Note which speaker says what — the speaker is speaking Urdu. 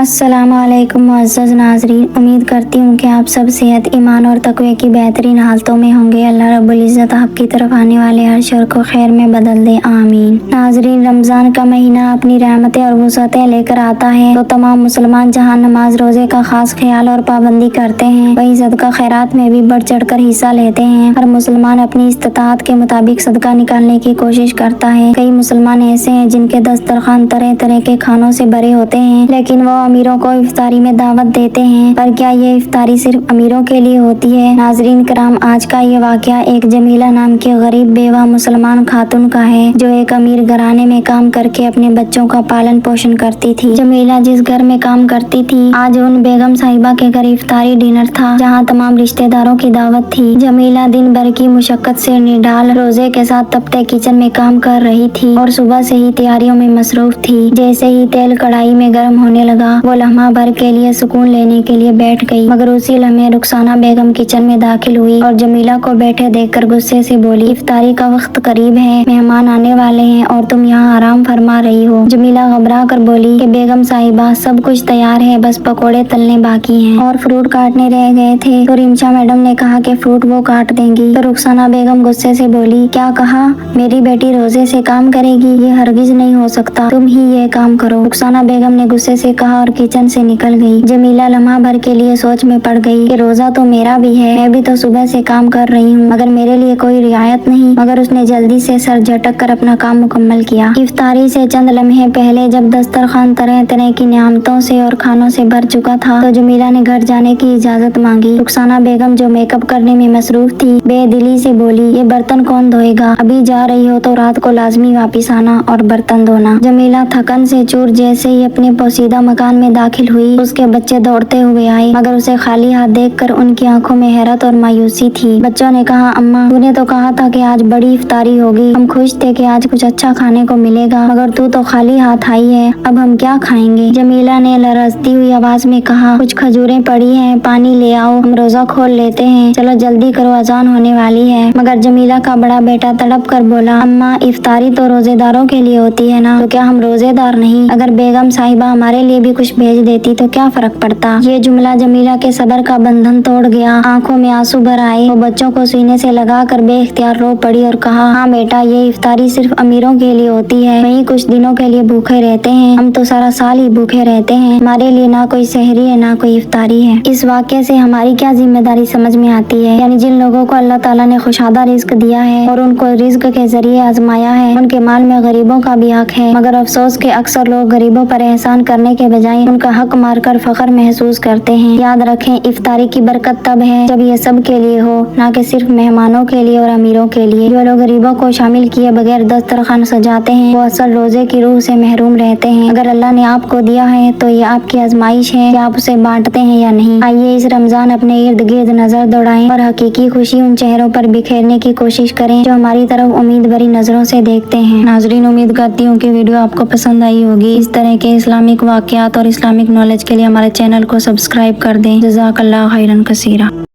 Speaker 1: السلام علیکم معزز ناظرین، امید کرتی ہوں کہ آپ سب صحت، ایمان اور تقوی کی بہترین حالتوں میں ہوں گے۔ اللہ رب العزت آپ کی طرف آنے والے ہر شر کو خیر میں بدل دے، آمین۔ ناظرین، رمضان کا مہینہ اپنی رحمتیں اور وسعتیں لے کر آتا ہے تو تمام مسلمان جہاں نماز روزے کا خاص خیال اور پابندی کرتے ہیں، وہیں صدقہ خیرات میں بھی بڑھ چڑھ کر حصہ لیتے ہیں۔ ہر مسلمان اپنی استطاعت کے مطابق صدقہ نکالنے کی کوشش کرتا ہے۔ کئی مسلمان ایسے ہیں جن کے دسترخوان طرح طرح کے کھانوں سے بھرے ہوتے ہیں، لیکن وہ امیروں کو افطاری میں دعوت دیتے ہیں۔ پر کیا یہ افطاری صرف امیروں کے لیے ہوتی ہے؟ ناظرین کرام، آج کا یہ واقعہ ایک جمیلہ نام کی غریب بیوہ مسلمان خاتون کا ہے جو ایک امیر گھرانے میں کام کر کے اپنے بچوں کا پالن پوشن کرتی تھی۔ جمیلہ جس گھر میں کام کرتی تھی، آج ان بیگم صاحبہ کے گھر افطاری ڈنر تھا جہاں تمام رشتہ داروں کی دعوت تھی۔ جمیلہ دن بھر کی مشقت سے نڈال روزے کے ساتھ تپتے کچن میں کام کر رہی تھی اور صبح سے ہی تیاریوں میں مصروف تھی۔ جیسے ہی تیل کڑھائی میں گرم ہونے لگا، وہ لمحہ بھر کے لیے سکون لینے کے لیے بیٹھ گئی، مگر اسی لمحے رخسانہ بیگم کچن میں داخل ہوئی اور جمیلہ کو بیٹھے دیکھ کر غصے سے بولی، افطاری کا وقت قریب ہے، مہمان آنے والے ہیں اور تم یہاں آرام فرما رہی ہو۔ جمیلہ گھبرا کر بولی کہ بیگم صاحبہ، سب کچھ تیار ہے، بس پکوڑے تلنے باقی ہیں اور فروٹ کاٹنے رہ گئے تھے تو رمشا میڈم نے کہا کہ فروٹ وہ کاٹ دیں گی۔ تو رخسانہ بیگم غصے سے بولی، کیا کہا؟ میری بیٹی روزے سے کام کرے گی؟ یہ ہرگز نہیں ہو سکتا، تم ہی یہ کام کرو۔ رخسانہ بیگم نے غصے سے کہا اور کچن سے نکل گئی۔ جمیلہ لمحہ بھر کے لیے سوچ میں پڑ گئی کہ روزہ تو میرا بھی ہے، میں بھی تو صبح سے کام کر رہی ہوں، مگر میرے لیے کوئی رعایت نہیں۔ مگر اس نے جلدی سے سر جھٹک کر اپنا کام مکمل کیا۔ افطاری سے چند لمحے پہلے جب دسترخوان طرح طرح کی نعمتوں سے اور کھانوں سے بھر چکا تھا تو جمیلہ نے گھر جانے کی اجازت مانگی۔ رخسانہ بیگم جو میک اپ کرنے میں مصروف تھی، بے دلی سے بولی، یہ برتن کون دھوئے گا؟ ابھی جا رہی ہو تو رات کو لازمی واپس آنا اور برتن دھونا۔ جمیلہ تھکن سے چور جیسے ہی اپنے پوسیدہ مکان میں داخل ہوئی، اس کے بچے دوڑتے ہوئے آئے، مگر اسے خالی ہاتھ دیکھ کر ان کی آنکھوں میں حیرت اور مایوسی تھی۔ بچوں نے کہا، اماں، تو نے تو کہا تھا کہ آج بڑی افطاری ہوگی، ہم خوش تھے کہ آج کچھ اچھا کھانے کو ملے گا، مگر تو خالی ہاتھ آئی ہے، اب ہم کیا کھائیں گے؟ جمیلہ نے لرزتی ہوئی آواز میں کہا، کچھ کھجوریں پڑی ہیں، پانی لے آؤ، ہم روزہ کھول لیتے ہیں، چلو جلدی کرو، اذان ہونے والی ہے۔ مگر جمیلہ کا بڑا بیٹا تڑپ کر بولا، اماں، افطاری تو روزے داروں کے لیے ہوتی ہے نا، تو کیا ہم روزے دار نہیں؟ اگر بیگم صاحبہ ہمارے لیے بھی کچھ بھیج دیتی تو کیا فرق پڑتا؟ یہ جملہ جمیلہ کے صبر کا بندھن توڑ گیا۔ آنکھوں میں آنسو بھر آئے، وہ بچوں کو سینے سے لگا کر بے اختیار رو پڑی اور کہا، ہاں بیٹا، یہ افطاری صرف امیروں کے لیے ہوتی ہے، وہیں کچھ دنوں کے لیے بھوکے رہتے ہیں، ہم تو سارا سال ہی بھوکے رہتے ہیں، ہمارے لیے نہ کوئی سحری ہے نہ کوئی افطاری ہے۔ اس واقعے سے ہماری کیا ذمہ داری سمجھ میں آتی ہے؟ یعنی جن لوگوں کو اللہ تعالیٰ نے خوشادہ رزق دیا ہے اور ان کو رزق کے ذریعے آزمایا ہے، ان کے مال میں غریبوں کا بھی حق ہے، مگر افسوس کہ اکثر لوگ غریبوں پر احسان کرنے کے بجائے ان کا حق مار کر فخر محسوس کرتے ہیں۔ یاد رکھیں، افطاری کی برکت تب ہے جب یہ سب کے لیے ہو، نہ کہ صرف مہمانوں کے لیے اور امیروں کے لیے۔ جو لوگ غریبوں کو شامل کیے بغیر دسترخوان سجاتے ہیں، وہ اصل روزے کی روح سے محروم رہتے ہیں۔ اگر اللہ نے آپ کو دیا ہے تو یہ آپ کی آزمائش ہے کہ آپ اسے بانٹتے ہیں یا نہیں۔ آئیے اس رمضان اپنے ارد گرد نظر دوڑائیں اور حقیقی خوشی ان چہروں پر بکھیرنے کی کوشش کریں جو ہماری طرف امید بھری نظروں سے دیکھتے ہیں۔ ناظرین، امید کرتی ہوں کہ ویڈیو آپ کو پسند آئی ہوگی۔ اس طرح کے اسلامک واقعات اور اسلامک نالج کے لیے ہمارے چینل کو سبسکرائب کر دیں۔ جزاک اللہ خیرا کثیرا۔